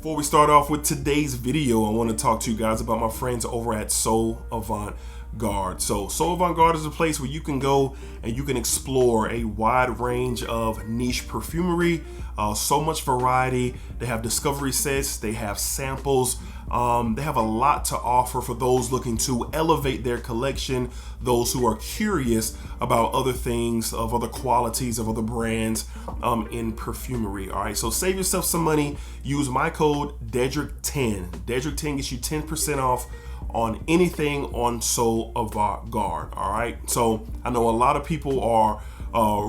Before we start off with today's video, I want to talk to you guys about my friends over at So Avant-Garde. So Avant-Garde is a place where you can go and you can explore a wide range of niche perfumery, so much variety. They have discovery sets, they have samples, they have a lot to offer for those looking to elevate their collection, those who are curious about other things, of other qualities, of other brands in perfumery. All right, so save yourself some money. Use my code DEDRICK10. DEDRICK10 gets you 10% off on anything on So Avant-Garde. All right, so I know a lot of people are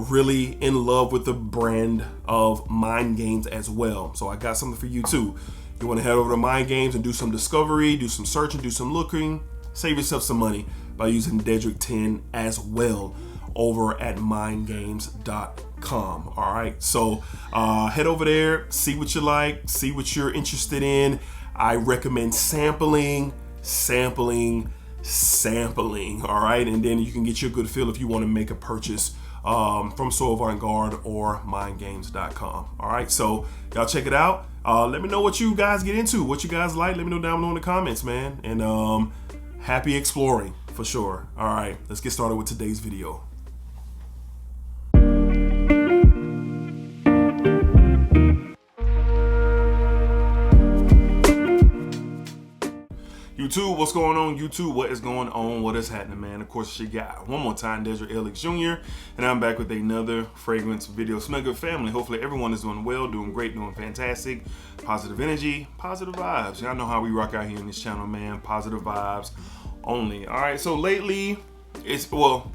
really in love with the brand of Mind Games as well. So I got something for you too. You want to head over to Mind Games and do some discovery, do some searching, do some looking, save yourself some money by using DEDRICK10 as well over at mindgames.com. All right, so head over there, see what you like, see what you're interested in. I recommend sampling. All right, and then you can get you a good feel if you want to make a purchase from So Avant-Garde or mindgames.com. All right, so y'all check it out. Let me know what you guys get into, what you guys like. Let me know down below in the comments, man. And happy exploring for sure. All right, let's get started with today's video. YouTube, what's going on? YouTube, what is going on? What is happening, man? Of course, you got one more time, DEDRICKHJR, and I'm back with another fragrance video. Smell good, family. Hopefully everyone is doing well, doing great, doing fantastic. Positive energy, positive vibes. Y'all know how we rock out here in this channel, man. Positive vibes only. All right, so lately, full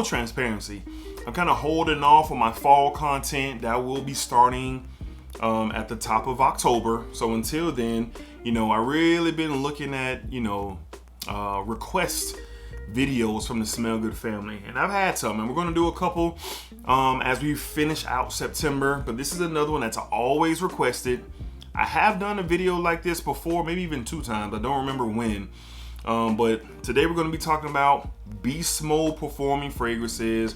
transparency, I'm kind of holding off on my fall content that will be starting at the top of October. So until then, you know, I really been looking at, request videos from the Smell Good family, and I've had some, and we're going to do a couple as we finish out September, but this is another one that's always requested. I have done a video like this before, maybe even 2 times. I don't remember when, but today we're going to be talking about beast mode performing fragrances,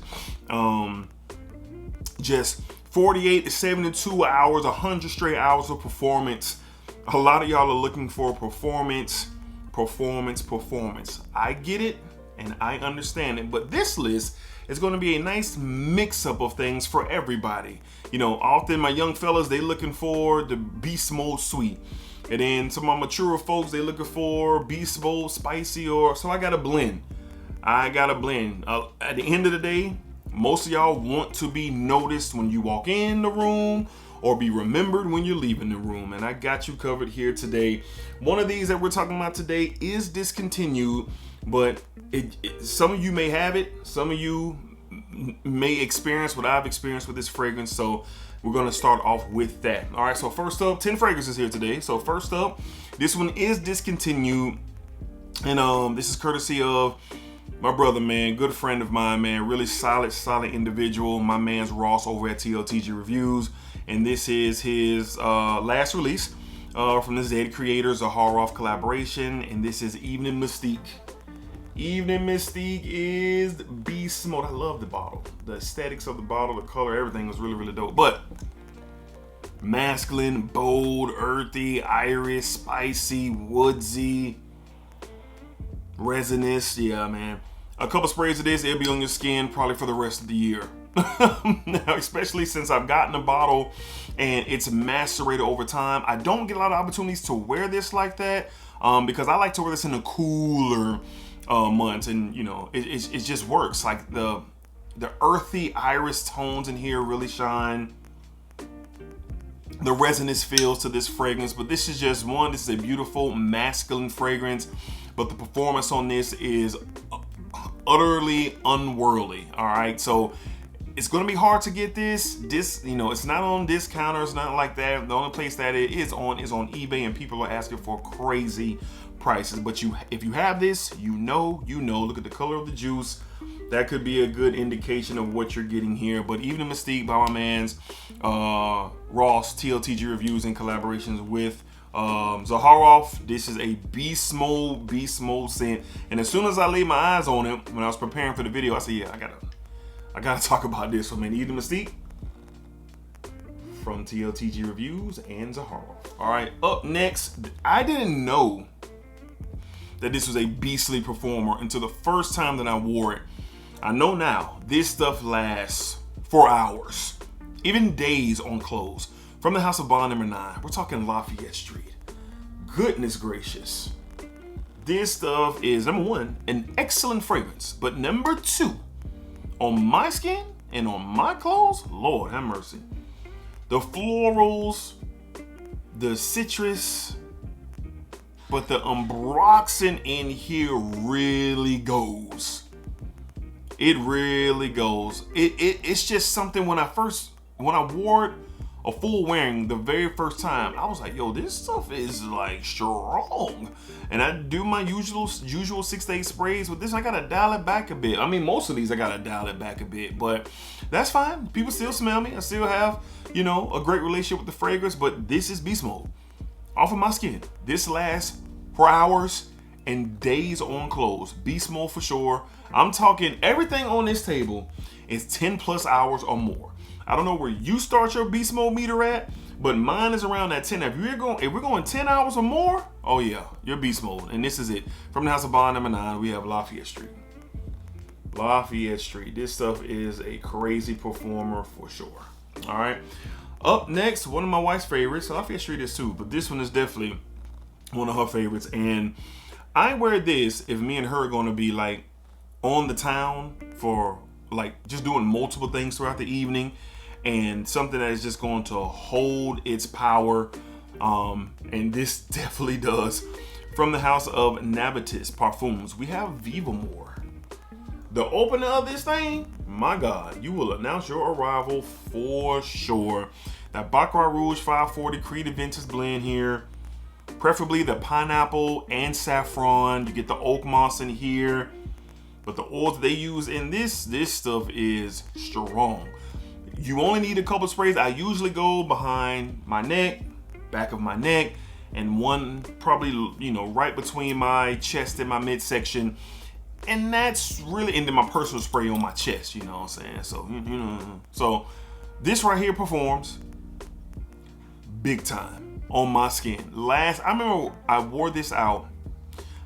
just 48 to 72 hours, 100 straight hours of performance. A lot of y'all are looking for performance. I get it and I understand it, but this list is going to be a nice mix-up of things for everybody. You know, often my young fellas, they looking for the beast mode sweet, and then some of my mature folks, they looking for beast mode spicy, so I got a blend. At the end of the day, most of y'all want to be noticed when you walk in the room or be remembered when you're leaving the room, and I got you covered here today. One of these that we're talking about today is discontinued, but some of you may have it, some of you may experience what I've experienced with this fragrance, so we're gonna start off with that. All right, so first up, 10 fragrances here today. So first up, this one is discontinued, and this is courtesy of my brother, man, good friend of mine, man, really solid individual. My man's Ross over at TLTG Reviews, and this is his last release from the Zed Creators, a horror-off collaboration, and this is Evening Mystique. Evening Mystique is beast mode. I love the bottle, the aesthetics of the bottle, the color, everything was really dope. But masculine, bold, earthy, iris, spicy, woodsy, resinous. Yeah, man. A couple sprays of this, it'll be on your skin probably for the rest of the year. Now, especially since I've gotten a bottle and it's macerated over time, I don't get a lot of opportunities to wear this like that because I like to wear this in the cooler months, and you know, it just works. Like the earthy iris tones in here really shine. The resinous feels to this fragrance, but this is just one. This is a beautiful masculine fragrance, but the performance on this is utterly unworldly. All right, so it's going to be hard to get this, you know, it's not on discounters, nothing like that. The only place that it is on eBay, and people are asking for crazy prices. But if you have this, you know, look at the color of the juice. That could be a good indication of what you're getting here. But Evening Mystique by my man's Ross, TLTG Reviews, in collaborations with Zaharoff. This is a beast mode scent. And as soon as I laid my eyes on it when I was preparing for the video, I said, yeah, I gotta talk about this one, man. Evening Mystique. from TLTG Reviews and Zahara. All right, up next, I didn't know that this was a beastly performer until the first time that I wore it. I know now, this stuff lasts for hours, even days on clothes. From the house of Bond number 9, we're talking Lafayette Street. Goodness gracious. This stuff is, number 1, an excellent fragrance, but number 2, on my skin and on my clothes, Lord have mercy. The florals, the citrus, but the ambroxan in here really goes. It really goes. It's just something when I wore it, a full wearing the very first time, I was like, yo, this stuff is like strong. And I do my usual 6 to 8 sprays with this. I gotta dial it back a bit. I mean, most of these I gotta dial it back a bit, but that's fine. People still smell me. I still have, you know, a great relationship with the fragrance, but this is beast mode. Off of my skin. This lasts for hours and days on clothes. Beast mode for sure. I'm talking everything on this table is 10 plus hours or more. I don't know where you start your beast mode meter at, but mine is around that 10. If we're going 10 hours or more, oh yeah, you're beast mode. And this is it. From the house of Bond number 9, we have Lafayette Street. Lafayette Street. This stuff is a crazy performer for sure. All right. Up next, one of my wife's favorites. Lafayette Street is too, but this one is definitely one of her favorites. And I wear this if me and her are going to be like on the town for like just doing multiple things throughout the evening, and something that is just going to hold its power. And this definitely does. From the house of Invictus Parfums, we have Vivamore. The opener of this thing, my God, you will announce your arrival for sure. That Baccarat Rouge 540 Creed Invictus blend here, preferably the pineapple and saffron. You get the oak moss in here, but the oils they use in this stuff is strong. You only need a couple sprays. I usually go behind my neck, back of my neck, and one probably, you know, right between my chest and my midsection. And that's really into my personal spray on my chest, you know what I'm saying? So, you know, so this right here performs big time on my skin. I remember I wore this out.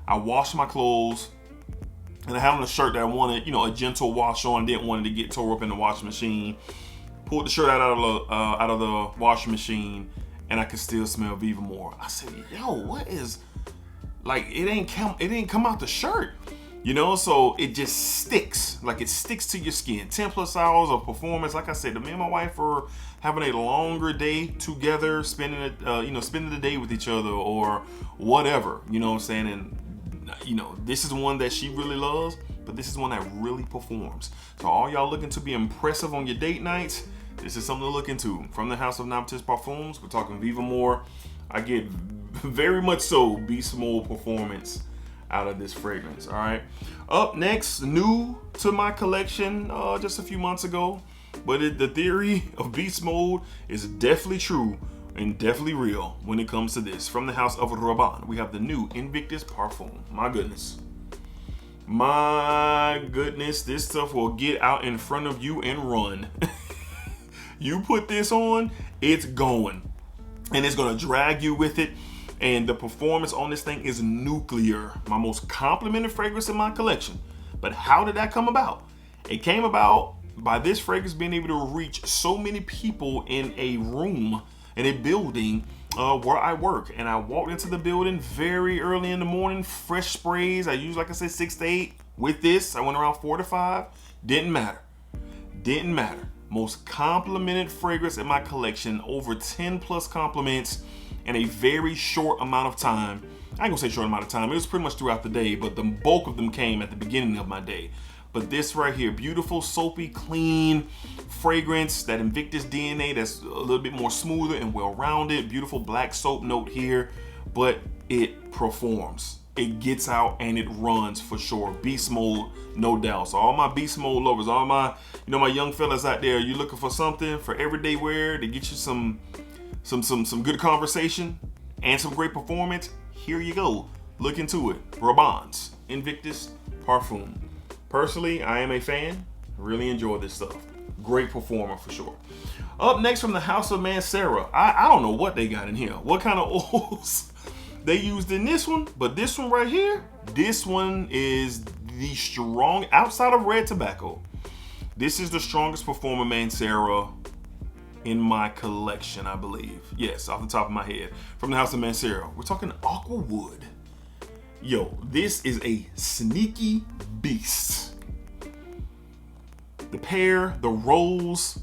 I washed my clothes, and I had on a shirt that I wanted, you know, a gentle wash on. Didn't want it to get tore up in the washing machine. Pulled the shirt out of the washing machine, and I could still smell Vivamore. I said, yo, what is, like, it ain't come out the shirt, you know? So it just sticks, like it sticks to your skin. 10 plus hours of performance. Like I said, me and my wife are having a longer day together, spending the day with each other or whatever, you know what I'm saying? And you know, this is one that she really loves, but this is one that really performs. So all y'all looking to be impressive on your date nights, this is something to look into. From the house of Invictus Parfums, we're talking Vivamore. I get very much so beast mode performance out of this fragrance. All right. Up next, new to my collection just a few months ago, but the theory of beast mode is definitely true and definitely real when it comes to this. From the house of Rabanne, we have the new Invictus Parfum. My goodness, this stuff will get out in front of you and run. You put this on, it's going, and it's gonna drag you with it. And the performance on this thing is nuclear. My most complimented fragrance in my collection. But how did that come about? It came about by this fragrance being able to reach so many people in a room, in a building where I work. And I walked into the building very early in the morning, fresh sprays. I used, like I said, 6 to 8. With this, I went around 4 to 5. Didn't matter. Most complimented fragrance in my collection. Over 10 plus compliments in a very short amount of time. I ain't gonna say short amount of time. It was pretty much throughout the day, but the bulk of them came at the beginning of my day. But this right here, beautiful, soapy, clean fragrance, that Invictus DNA that's a little bit more smoother and well-rounded. Beautiful black soap note here, but it performs. It gets out and it runs for sure. Beast mode, no doubt. So all my beast mode lovers, all my, you know, my young fellas out there, you looking for something for everyday wear to get you some good conversation and some great performance, here you go. Look into it. Rabanne's Invictus Parfum. Personally, I am a fan. Really enjoy this stuff. great performer for sure. Up next from the house of Manera, I don't know what they got in here, what kind of oils they used in this one, but this one right here, this one is the strong, outside of red tobacco, this is the strongest performer Manera in my collection, I believe. Yes, off the top of my head. From the house of Manera, we're talking Aqua Wood. Yo, this is a sneaky beast. The pear, the rose,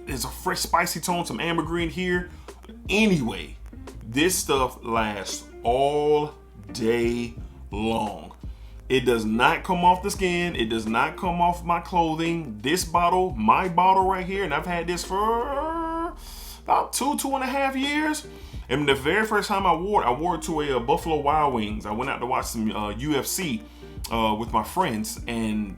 there's a fresh spicy tone, some ambergris here. Anyway, this stuff lasts all day long. It does not come off the skin. It does not come off my clothing. This bottle, my bottle right here, and I've had this for about 2.5 years. And the very first time I wore it to a Buffalo Wild Wings. I went out to watch some UFC with my friends, and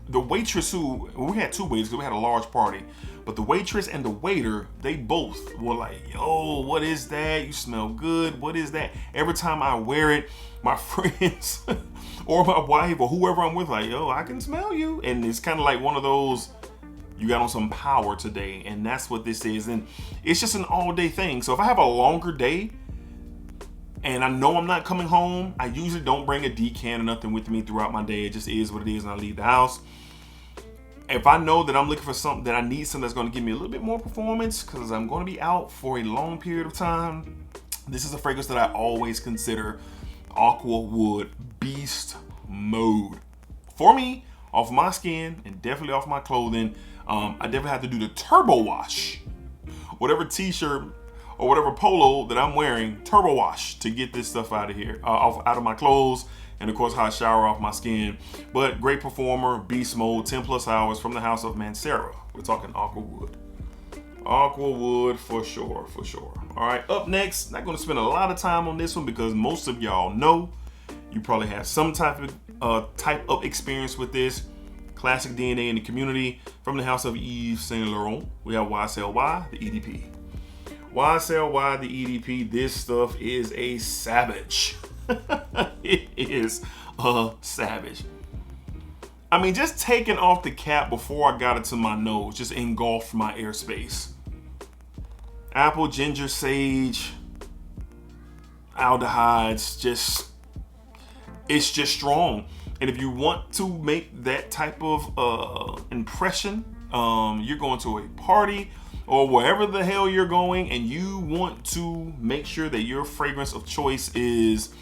the waitress we had two waiters because we had a large party, but the waitress and the waiter, they both were like, yo, what is that? You smell good. What is that? Every time I wear it, my friends or my wife or whoever I'm with, like, yo, I can smell you. And it's kind of like one of those, you got on some power today. And that's what this is. And it's just an all day thing. So if I have a longer day and I know I'm not coming home, I usually don't bring a decant or nothing with me throughout my day. It just is what it is when I leave the house. If I know that I'm looking for something, that I need something that's going to give me a little bit more performance because I'm going to be out for a long period of time, this is a fragrance that I always consider Aqua Wood Beast Mode. For me, off my skin and definitely off my clothing, I definitely have to do the turbo wash. Whatever t-shirt or whatever polo that I'm wearing, turbo wash to get this stuff out of here, out of my clothes. And of course, hot shower off my skin. But great performer, beast mode, 10+ hours from the house of Manera. We're talking Aqua Wood. Aqua Wood for sure, for sure. All right, up next, not gonna spend a lot of time on this one because most of y'all know, you probably have some type of experience with this. Classic DNA in the community. From the house of Yves Saint Laurent, we have YSLY, the EDP. YSLY, the EDP, this stuff is a savage. It is a savage. I mean, just taking off the cap before I got it to my nose just engulfed my airspace. Apple, ginger, sage, aldehydes, it's just strong. And if you want to make that type of impression, you're going to a party or wherever the hell you're going and you want to make sure that your fragrance of choice is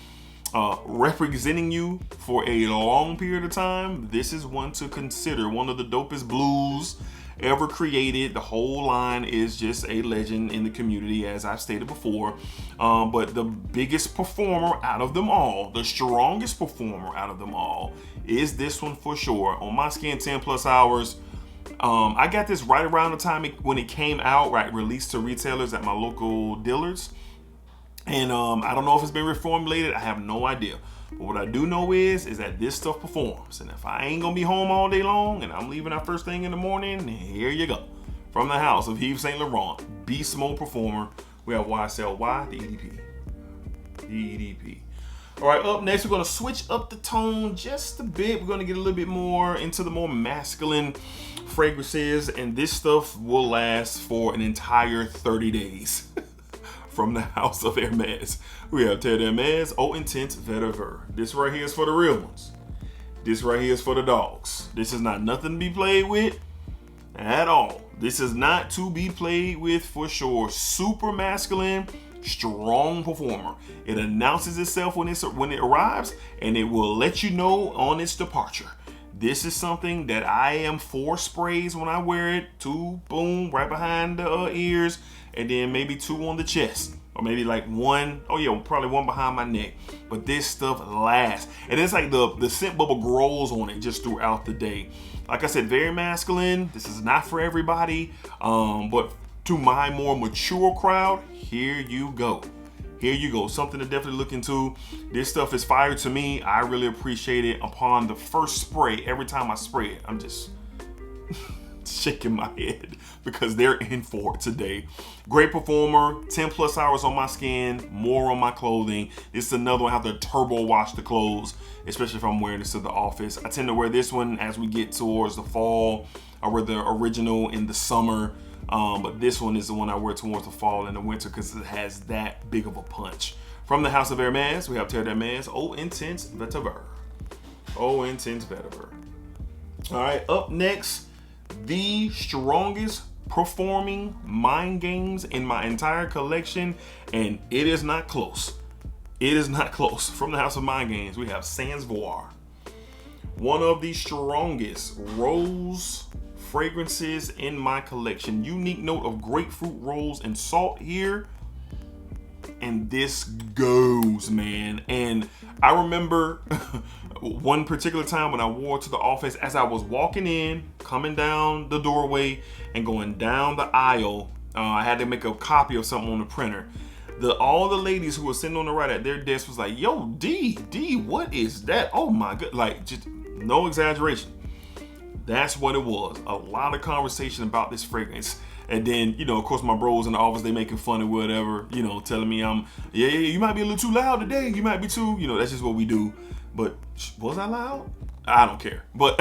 representing you for a long period of time, this is one to consider. One of the dopest blues ever created. The whole line is just a legend in the community, as I've stated before. But the biggest performer out of them all, the strongest performer out of them all, is this one for sure. On my skin, 10+ hours. I got this right around the time when it came out, right, released to retailers at my local dealers. And I don't know if it's been reformulated. I have no idea. But what I do know is that this stuff performs. And if I ain't gonna be home all day long and I'm leaving out first thing in the morning, here you go. From the house of Yves Saint Laurent, beast mode performer, we have YSLY, the EDP. The EDP. All right, up next, we're gonna switch up the tone just a bit. We're gonna get a little bit more into the more masculine fragrances, and this stuff will last for an entire 30 days. From the house of Hermes, we have Terre d'Hermes Eau Intense Ver. This right here is for the real ones. This right here is for the dogs. This is not nothing to be played with at all. This is not to be played with for sure. Super masculine, strong performer. It announces itself when it arrives, and it will let you know on its departure. This is something that I am 4 sprays when I wear it. 2, boom, right behind the ears, and then maybe 2 on the chest. Or maybe like 1, oh yeah, probably 1 behind my neck. But this stuff lasts. And it's like the scent bubble grows on it just throughout the day. Like I said, very masculine. This is not for everybody. But to my more mature crowd, here you go. Here you go, something to definitely look into. This stuff is fire to me. I really appreciate it upon the first spray. Every time I spray it, I'm just shaking my head because they're in for it today. Great performer, 10 plus hours on my skin, more on my clothing. This is another one I have to turbo wash the clothes, especially if I'm wearing this to the office. I tend to wear this one as we get towards the fall. I wear the original in the summer, but this one is the one I wear towards the fall and the winter because it has that big of a punch. From the House of Hermes, we have Terre d'Hermes, Eau Intense Vetiver. Eau Intense Vetiver. All right, up next, the strongest performing mind games in my entire collection, and it is not close. It is not close. From the House of Mind Games, we have Sans Voir. One of the strongest rose fragrances in my collection. Unique note of grapefruit, rose, and salt here. And this goes, man. And I remember one particular time when I wore it to the office, as I was walking in, coming down the doorway and going down the aisle, I had to make a copy of something on the printer. All the ladies who were sitting on the right at their desk was like, yo, D, what is that? Oh my God, like, just no exaggeration. That's what it was. A lot of conversation about this fragrance. And then, you know, of course, my bros in the office, they making fun of whatever, you know, telling me yeah, you might be a little too loud today. You might be too, you know, that's just what we do. But was I loud? I don't care. But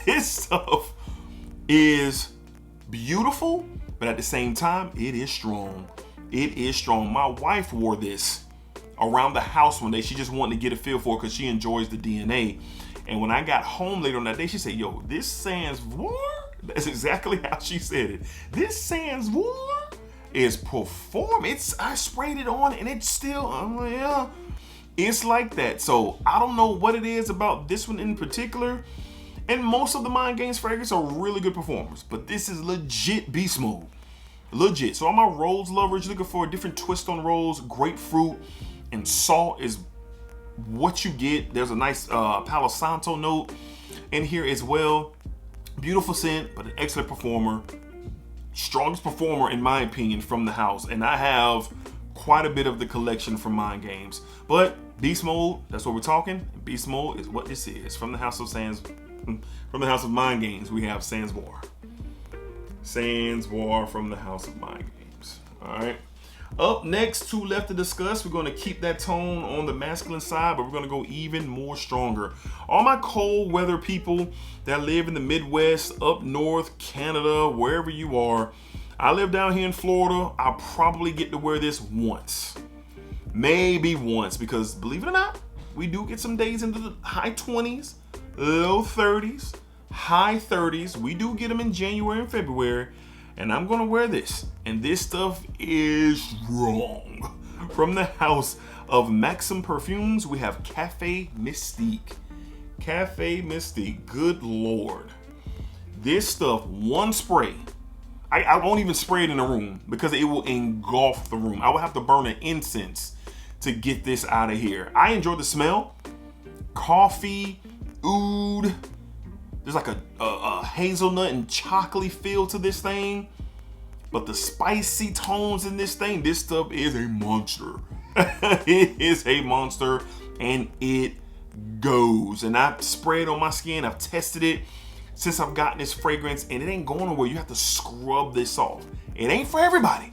this stuff is beautiful, but at the same time, it is strong. It is strong. My wife wore this around the house one day. She just wanted to get a feel for it because she enjoys the DNA. And when I got home later on that day, she said, yo, this Sans Voir, that's exactly how she said it. This Sans Voir is performing. I sprayed it on and it's still, I'm like, yeah, it's like that. So I don't know what it is about this one in particular. And most of the Mind Games fragrances are really good performers, but this is legit beast mode. Legit. So all my rose lovers looking for a different twist on rose, grapefruit and salt is what you get. There's a nice Palo Santo note in here as well. Beautiful scent, but an excellent performer. Strongest performer in my opinion from the house. And I have quite a bit of the collection from Mind Games. But beast mode, that's what we're talking. Beast mode is what this is. From the House of Mind Games, we have Sans Voir. Sans Voir from the House of Mind Games. All right. Up next, two left to discuss. We're going to keep that tone on the masculine side, but we're going to go even more stronger. All my cold weather people that live in the Midwest, up north, Canada, wherever you are. I live down here in Florida. I'll probably get to wear this once. Maybe once, because believe it or not, we do get some days into the high 20s, low 30s, high 30s. We do get them in January and February. And I'm gonna wear this. And this stuff is strong. From the House of Maxim Perfumes, we have Cafe Mystique. Cafe Mystique, good Lord. This stuff, one spray. I won't even spray it in a room because it will engulf the room. I will have to burn an incense to get this out of here. I enjoy the smell. Coffee, oud. There's like a hazelnut and chocolate feel to this thing. But the spicy tones in this thing, this stuff is a monster. It is a monster and it goes. And I've sprayed it on my skin. I've tested it since I've gotten this fragrance and it ain't going nowhere. You have to scrub this off. It ain't for everybody.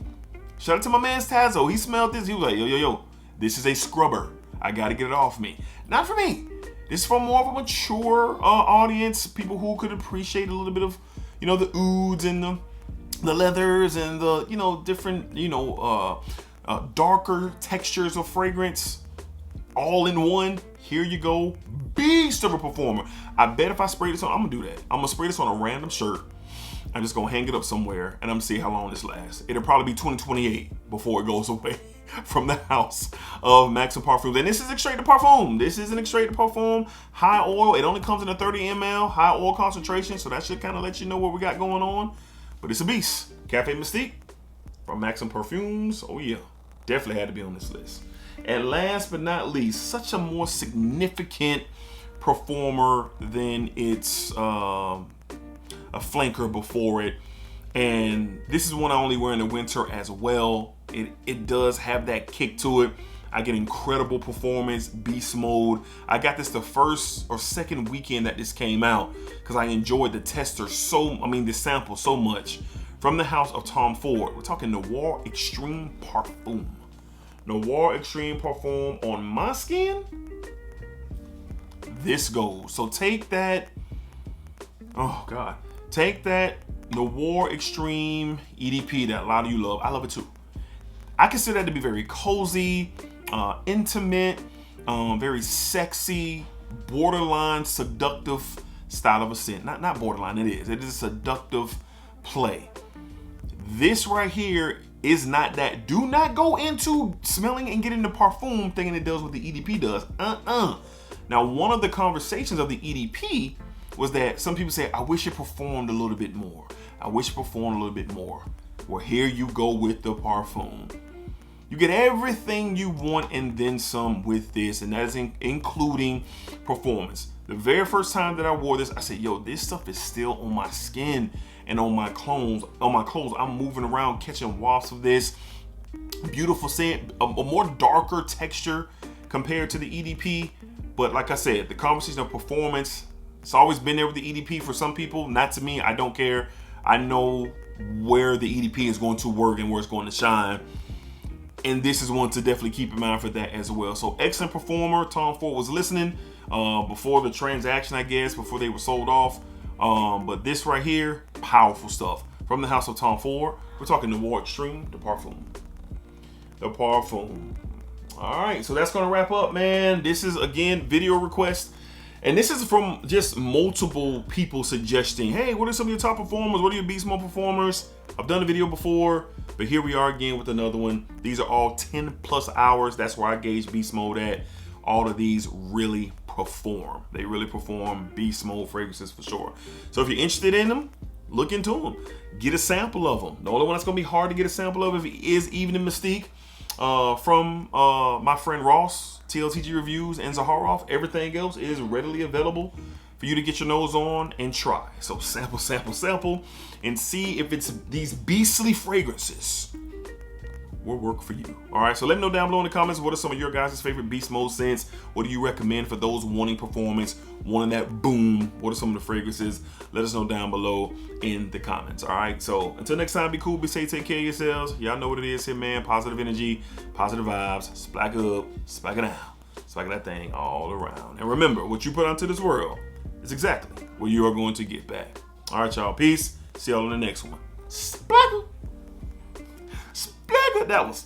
Shout out to my man Tazo. He smelled this. He was like, yo, this is a scrubber. I got to get it off me. Not for me. This is for more of a mature audience, people who could appreciate a little bit of, you know, the ouds and the leathers and the, you know, different, you know, darker textures of fragrance all in one. Here you go. Beast of a performer. I bet if I spray this on, I'm going to do that. I'm going to spray this on a random shirt. I'm just going to hang it up somewhere and I'm going to see how long this lasts. It'll probably be 2028 before it goes away. From the House of Maxim Parfums. And this is Extrait de Parfum. This is an Extrait de Parfum. High oil. It only comes in a 30 ml. High oil concentration. So that should kind of let you know what we got going on. But it's a beast. Cafe Mystique from Maxim Parfums. Oh yeah. Definitely had to be on this list. And last but not least, such a more significant performer than its a flanker before it. And this is one I only wear in the winter as well. It does have that kick to it. I get incredible performance, beast mode. I got this the first or second weekend that this came out because I enjoyed the the sample so much. From the house of Tom Ford, we're talking Noir Extreme Parfum. Noir Extreme Parfum on my skin, this goes. So take that, oh God, take that Noir Extreme EDP that a lot of you love. I love it too. I consider that to be very cozy, intimate, very sexy, borderline seductive style of a scent. Not borderline, it is a seductive play. This right here is not that. Do not go into smelling and getting the parfum thinking it does what the EDP does. Now, one of the conversations of the EDP was that some people say, I wish it performed a little bit more. I wish it performed a little bit more. Well, here you go with the parfum. You get everything you want and then some with this, and that is including performance. The very first time that I wore this, I said, yo, this stuff is still on my skin and on my clothes. I'm moving around catching wafts of this. Beautiful scent, a more darker texture compared to the EDP. But like I said, the conversation of performance, it's always been there with the EDP for some people, not to me. I don't care. I know where the EDP is going to work and where it's going to shine. And this is one to definitely keep in mind for that as well. So excellent performer. Tom Ford was listening before the transaction, I guess, before they were sold off. But this right here, powerful stuff. From the house of Tom Ford, we're talking Noir Extreme, the Parfum. The Parfum. All right, so that's gonna wrap up, man. This is, again, video request. And this is from just multiple people suggesting, hey, what are some of your top performers? What are your beast mode performers? I've done a video before, but here we are again with another one. These are all 10 plus hours. That's where I gauge beast mode at. All of these really perform. They really perform beast mode fragrances for sure. So if you're interested in them, look into them. Get a sample of them. The only one that's gonna be hard to get a sample of is even in Mystique from my friend Ross, TLTG Reviews, and Zaharoff. Everything else is readily available for you to get your nose on and try. So sample, sample, sample, and see if it's these beastly fragrances will work for you. All right, so let me know down below in the comments, what are some of your guys' favorite beast mode scents? What do you recommend for those wanting performance, wanting that boom? What are some of the fragrances? Let us know down below in the comments. All right, so until next time, be cool, be safe, take care of yourselves. Y'all know what it is here, man. Positive energy, positive vibes, splack up, splack it down, splack that thing all around. And remember, what you put onto this world is exactly what you are going to get back. All right, y'all, peace. See y'all in the next one. Splack up. That was